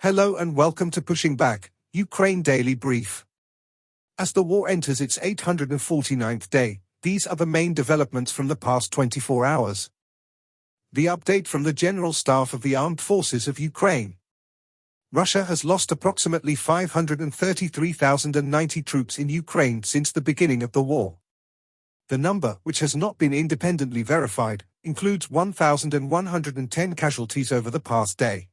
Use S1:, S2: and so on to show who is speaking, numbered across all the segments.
S1: Hello and welcome to Pushing Back, Ukraine Daily Brief. As the war enters its 849th day, these are the main developments from the past 24 hours. The update from the General Staff of the Armed Forces of Ukraine. Russia has lost approximately 533,090 troops in Ukraine since the beginning of the war. The number, which has not been independently verified, includes 1,110 casualties over the past day.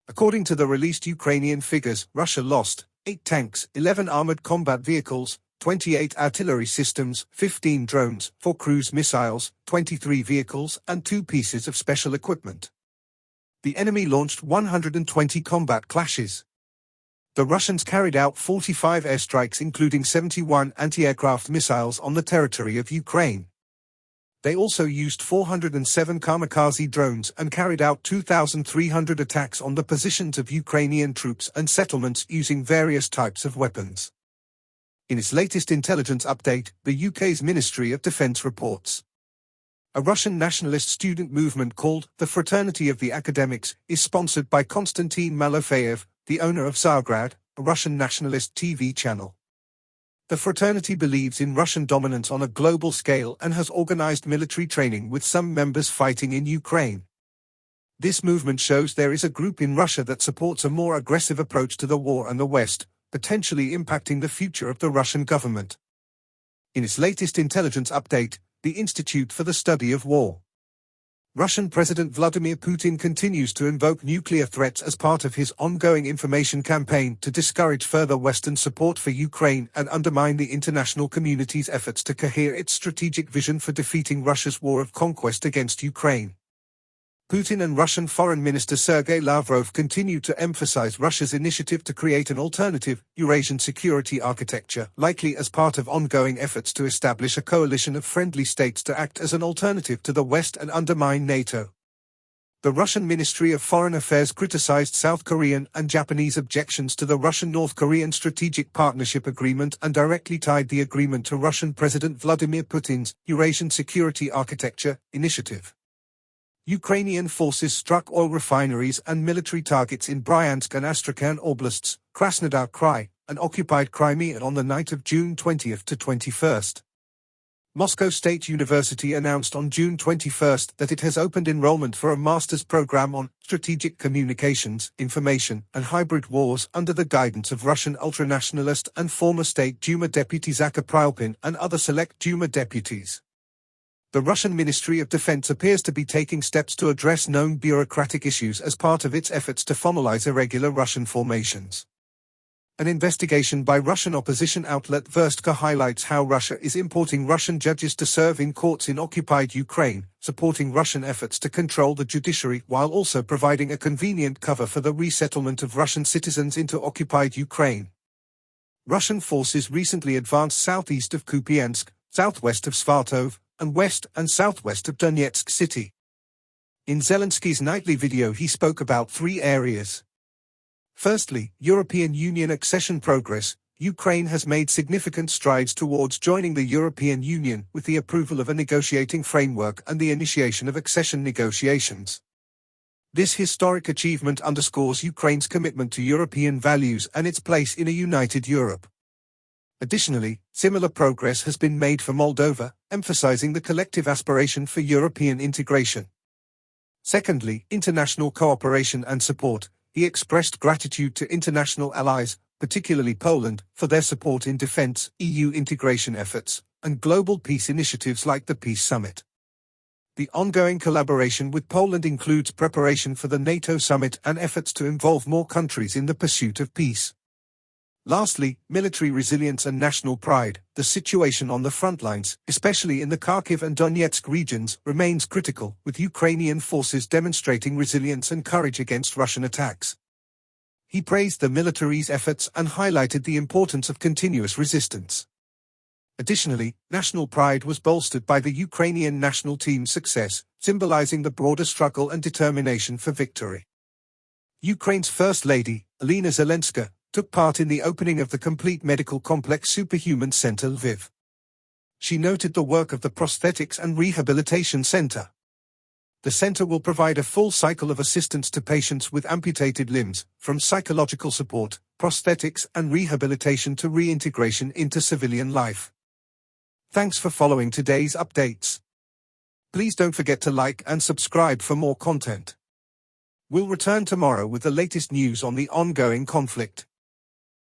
S1: According to the released Ukrainian figures, Russia lost 8 tanks, 11 armored combat vehicles, 28 artillery systems, 15 drones, 4 cruise missiles, 23 vehicles, and 2 pieces of special equipment. The enemy launched 120 combat clashes. The Russians carried out 45 airstrikes including 71 anti-aircraft missiles on the territory of Ukraine. They also used 407 kamikaze drones and carried out 2,300 attacks on the positions of Ukrainian troops and settlements using various types of weapons. In its latest intelligence update, the UK's Ministry of Defence reports a Russian nationalist student movement called the Fraternity of the Academics is sponsored by Konstantin Malofeyev, the owner of Tsargrad, a Russian nationalist TV channel. The fraternity believes in Russian dominance on a global scale and has organized military training with some members fighting in Ukraine. This movement shows there is a group in Russia that supports a more aggressive approach to the war and the West, potentially impacting the future of the Russian government. In its latest intelligence update, the Institute for the Study of War. Russian President Vladimir Putin continues to invoke nuclear threats as part of his ongoing information campaign to discourage further Western support for Ukraine and undermine the international community's efforts to cohere its strategic vision for defeating Russia's war of conquest against Ukraine. Putin and Russian Foreign Minister Sergei Lavrov continue to emphasize Russia's initiative to create an alternative, Eurasian security architecture, likely as part of ongoing efforts to establish a coalition of friendly states to act as an alternative to the West and undermine NATO. The Russian Ministry of Foreign Affairs criticized South Korean and Japanese objections to the Russian-North Korean Strategic Partnership Agreement and directly tied the agreement to Russian President Vladimir Putin's Eurasian Security Architecture initiative. Ukrainian forces struck oil refineries and military targets in Bryansk and Astrakhan oblasts, Krasnodar Krai, and occupied Crimea on the night of June 20 to 21. Moscow State University announced on June 21 that it has opened enrollment for a master's program on strategic communications, information, and hybrid wars under the guidance of Russian ultranationalist and former State Duma deputy Zakar Pryalpin and other select Duma deputies. The Russian Ministry of Defense appears to be taking steps to address known bureaucratic issues as part of its efforts to formalize irregular Russian formations. An investigation by Russian opposition outlet Verstka highlights how Russia is importing Russian judges to serve in courts in occupied Ukraine, supporting Russian efforts to control the judiciary while also providing a convenient cover for the resettlement of Russian citizens into occupied Ukraine. Russian forces recently advanced southeast of Kupiansk, southwest of Svatov, and west and southwest of Donetsk city. In Zelensky's nightly video he spoke about 3 areas. Firstly, European Union accession progress. Ukraine has made significant strides towards joining the European Union with the approval of a negotiating framework and the initiation of accession negotiations. This historic achievement underscores Ukraine's commitment to European values and its place in a united Europe. Additionally, similar progress has been made for Moldova, emphasizing the collective aspiration for European integration. Secondly, international cooperation and support. He expressed gratitude to international allies, particularly Poland, for their support in defense, EU integration efforts, and global peace initiatives like the Peace Summit. The ongoing collaboration with Poland includes preparation for the NATO summit and efforts to involve more countries in the pursuit of peace. Lastly, military resilience and national pride. The situation on the front lines, especially in the Kharkiv and Donetsk regions, remains critical, with Ukrainian forces demonstrating resilience and courage against Russian attacks. He praised the military's efforts and highlighted the importance of continuous resistance. Additionally, national pride was bolstered by the Ukrainian national team's success, symbolizing the broader struggle and determination for victory. Ukraine's First Lady, Olena Zelenska, took part in the opening of the complete medical complex Superhuman Center Lviv. She noted the work of the Prosthetics and Rehabilitation Center. The center will provide a full cycle of assistance to patients with amputated limbs, from psychological support, prosthetics and rehabilitation to reintegration into civilian life. Thanks for following today's updates. Please don't forget to like and subscribe for more content. We'll return tomorrow with the latest news on the ongoing conflict.